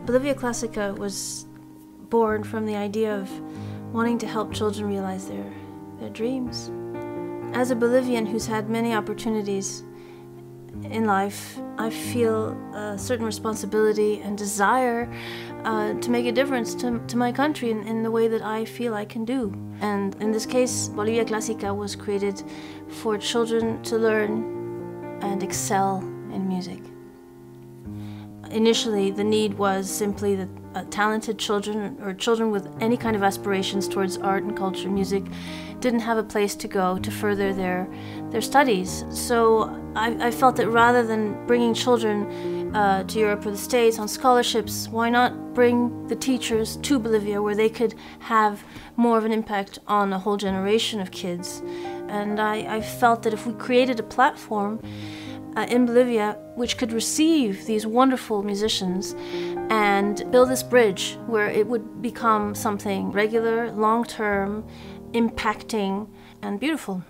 Bolivia Clasica was born from the idea of wanting to help children realize their dreams. As a Bolivian who's had many opportunities in life, I feel a certain responsibility and desire to make a difference to my country in the way that I feel I can do. And in this case, Bolivia Clásica was created for children to learn and excel in music. Initially, the need was simply that talented children or children with any kind of aspirations towards art and culture, music, didn't have a place to go to further their studies. So I felt that rather than bringing children to Europe or the States on scholarships, why not bring the teachers to Bolivia where they could have more of an impact on a whole generation of kids. And I felt that if we created a platform in Bolivia which could receive these wonderful musicians and build this bridge where it would become something regular, long-term, impacting and beautiful.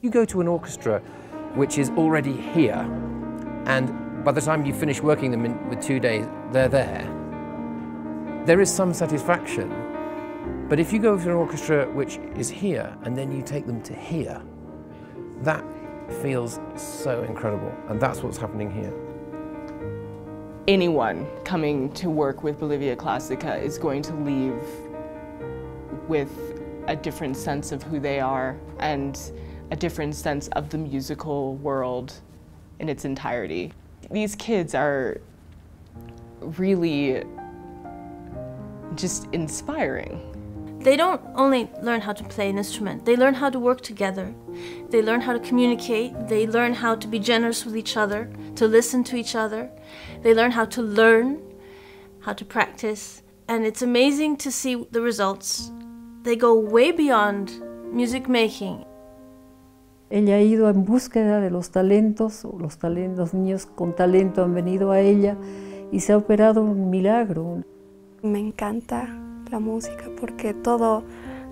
You go to an orchestra which is already here, and by the time you finish working them with 2 days, they're there. There is some satisfaction. But if you go to an orchestra which is here and then you take them to here, that feels so incredible, and that's what's happening here. Anyone coming to work with Bolivia Clasica is going to leave with a different sense of who they are and a different sense of the musical world in its entirety. These kids are really just inspiring. They don't only learn how to play an instrument, they learn how to work together. They learn how to communicate, they learn how to be generous with each other, to listen to each other. They learn how to learn, how to practice, and it's amazing to see the results. They go way beyond music making. Ella ha ido en búsqueda de los talentos, los niños con talento han venido a ella y se ha operado un milagro. Me encanta la música porque todo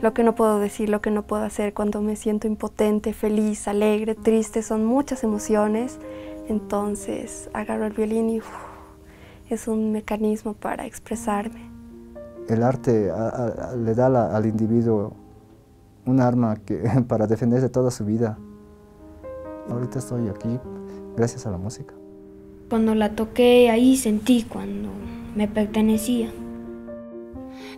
lo que no puedo decir, lo que no puedo hacer cuando me siento impotente, feliz, alegre, triste, son muchas emociones. Entonces agarro el violín y es un mecanismo para expresarme. El arte le da al individuo un arma para defenderse toda su vida. Ahorita estoy aquí gracias a la música. Cuando la toqué, ahí sentí cuando me pertenecía.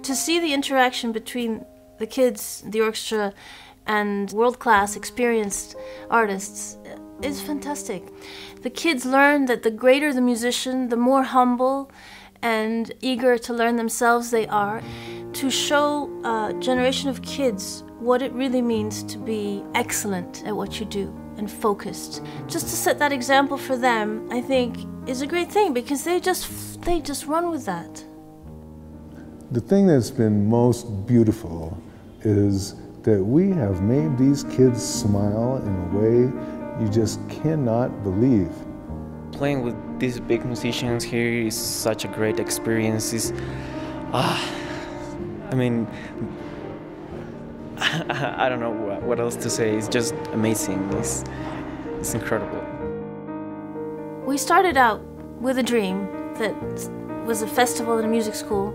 To see the interaction between the kids, the orchestra, and world-class, experienced artists is fantastic. The kids learn that the greater the musician, the more humble and eager to learn themselves they are. To show a generation of kids what it really means to be excellent at what you do and focused. Just to set that example for them, I think, is a great thing because they just run with that. The thing that's been most beautiful is that we have made these kids smile in a way you just cannot believe. Playing with these big musicians here is such a great experience. I mean, I don't know what else to say. It's just amazing. It's incredible. We started out with a dream that was a festival and a music school,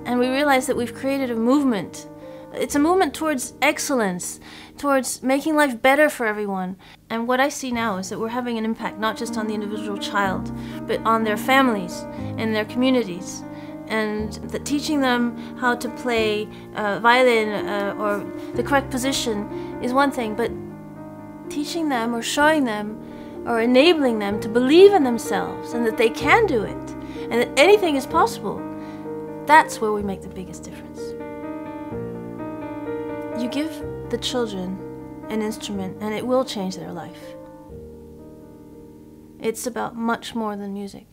and we realized that we've created a movement. It's a movement towards excellence, towards making life better for everyone. And what I see now is that we're having an impact not just on the individual child, but on their families and their communities. And that teaching them how to play violin or the correct position is one thing, but teaching them or showing them or enabling them to believe in themselves and that they can do it and that anything is possible, that's where we make the biggest difference. You give the children an instrument and it will change their life. It's about much more than music.